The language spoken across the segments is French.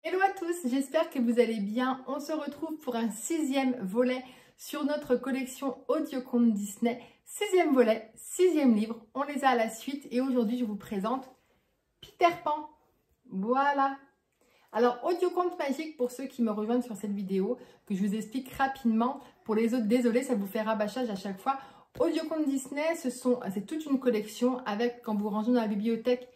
Hello à tous, j'espère que vous allez bien. On se retrouve pour un 6e volet sur notre collection Audiocontes Disney. 6e volet, 6e livre, on les a à la suite et aujourd'hui je vous présente Peter Pan. Voilà. Alors Audiocontes magiques pour ceux qui me rejoignent sur cette vidéo, que je vous explique rapidement. Pour les autres, désolé, ça vous fait rabâchage à chaque fois. Audiocontes Disney, c'est toute une collection avec, quand vous rangez dans la bibliothèque,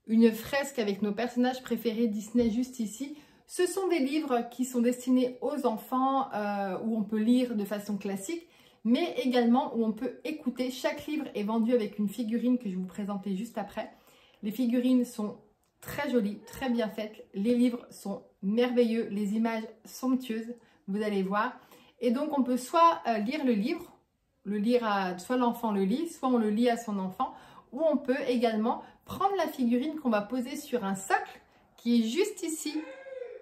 une fresque avec nos personnages préférés Disney juste ici. Ce sont des livres qui sont destinés aux enfants, où on peut lire de façon classique, mais également où on peut écouter. Chaque livre est vendu avec une figurine que je vais vous présenter juste après. Les figurines sont très jolies, très bien faites. Les livres sont merveilleux, les images somptueuses, vous allez voir. Et donc on peut soit lire le livre, soit l'enfant le lit, soit on le lit à son enfant, ou on peut également prendre la figurine qu'on va poser sur un socle qui est juste ici,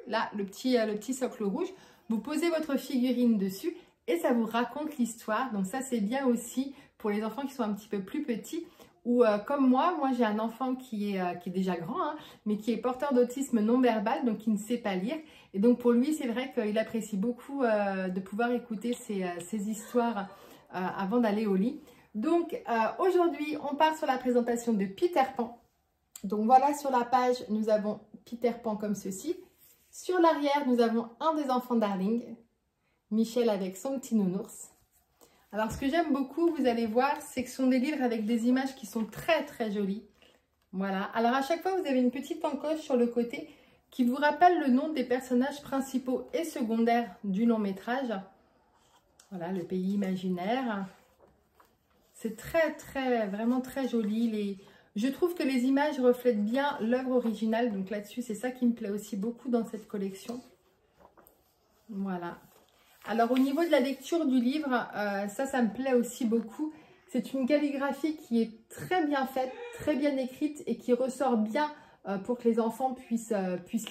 là, le petit socle rouge. Vous posez votre figurine dessus et ça vous raconte l'histoire. Donc ça, c'est bien aussi pour les enfants qui sont un petit peu plus petits ou comme moi j'ai un enfant qui est déjà grand, hein, mais qui est porteur d'autisme non verbal, donc qui ne sait pas lire. Et donc pour lui, c'est vrai qu'il apprécie beaucoup de pouvoir écouter ces histoires avant d'aller au lit. Donc aujourd'hui, on part sur la présentation de Peter Pan. Donc voilà, sur la page, nous avons Peter Pan comme ceci. Sur l'arrière, nous avons un des enfants Darling, Michel avec son petit nounours. Alors ce que j'aime beaucoup, vous allez voir, c'est que ce sont des livres avec des images qui sont très très jolies. Voilà, alors à chaque fois, vous avez une petite encoche sur le côté qui vous rappelle le nom des personnages principaux et secondaires du long métrage. Voilà, le pays imaginaire. C'est vraiment très joli. Je trouve que les images reflètent bien l'œuvre originale. Donc là-dessus, c'est ça qui me plaît aussi beaucoup dans cette collection. Voilà. Alors au niveau de la lecture du livre, ça me plaît aussi beaucoup. C'est une calligraphie qui est très bien faite, très bien écrite et qui ressort bien pour que les enfants puissent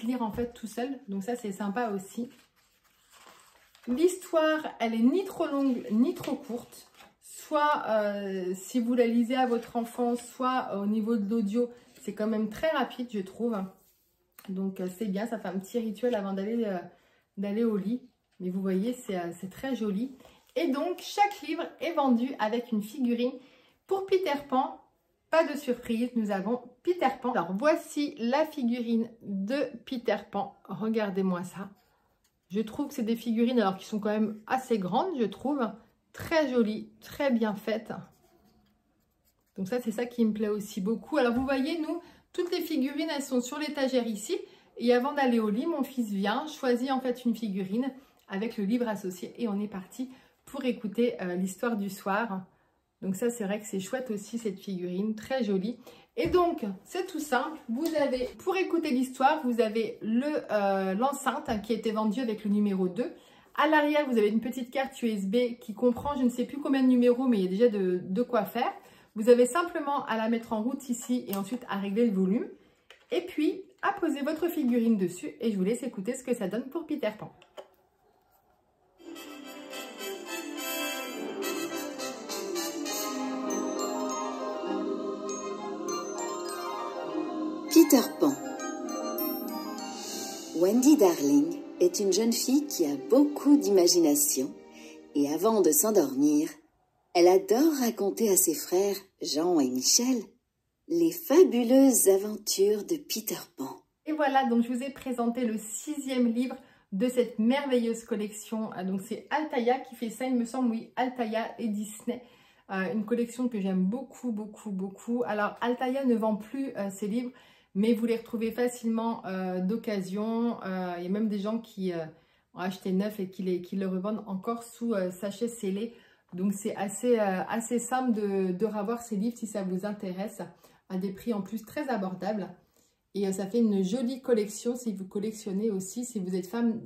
lire en fait tout seuls. Donc ça, c'est sympa aussi. L'histoire, elle est ni trop longue ni trop courte. Soit si vous la lisez à votre enfant, soit au niveau de l'audio, c'est quand même très rapide, je trouve. Donc c'est bien, ça fait un petit rituel avant d'aller au lit. Mais vous voyez, c'est très joli. Et donc, chaque livre est vendu avec une figurine. Pour Peter Pan, pas de surprise, nous avons Peter Pan. Alors voici la figurine de Peter Pan. Regardez-moi ça. Je trouve que c'est des figurines alors qui sont quand même assez grandes, je trouve. Très jolie, très bien faite. Donc ça, c'est ça qui me plaît aussi beaucoup. Alors vous voyez, nous, toutes les figurines, elles sont sur l'étagère ici. Et avant d'aller au lit, mon fils vient, choisit en fait une figurine avec le livre associé. Et on est parti pour écouter l'histoire du soir. Donc ça, c'est vrai que c'est chouette aussi, cette figurine, très jolie. Et donc, c'est tout simple. Vous avez, pour écouter l'histoire, vous avez l'enceinte qui a été vendue avec le numéro 2. À l'arrière, vous avez une petite carte USB qui comprend, je ne sais plus combien de numéros, mais il y a déjà de quoi faire. Vous avez simplement à la mettre en route ici et ensuite à régler le volume. Et puis, à poser votre figurine dessus. Et je vous laisse écouter ce que ça donne pour Peter Pan. Peter Pan. Wendy Darling est une jeune fille qui a beaucoup d'imagination et avant de s'endormir, elle adore raconter à ses frères Jean et Michel les fabuleuses aventures de Peter Pan. Et voilà, donc je vous ai présenté le 6e livre de cette merveilleuse collection. Donc c'est Altaïa qui fait ça, il me semble, oui, Altaïa et Disney. Une collection que j'aime beaucoup, beaucoup, beaucoup. Alors Altaïa ne vend plus ses livres, mais vous les retrouvez facilement d'occasion. Il y a même des gens qui ont acheté neuf et qui le revendent encore sous sachet scellé. Donc c'est assez simple de revoir ces livres si ça vous intéresse, à des prix en plus très abordables. Et ça fait une jolie collection si vous collectionnez aussi, si vous êtes fan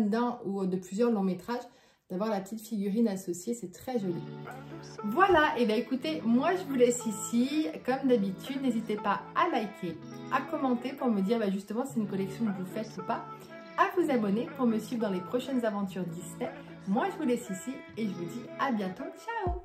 d'un ou de plusieurs longs métrages, d'avoir la petite figurine associée, c'est très joli. Voilà, et bien écoutez, moi je vous laisse ici. Comme d'habitude, n'hésitez pas à liker, à commenter pour me dire justement si c'est une collection que vous faites ou pas, à vous abonner pour me suivre dans les prochaines aventures Disney. Moi je vous laisse ici et je vous dis à bientôt, ciao!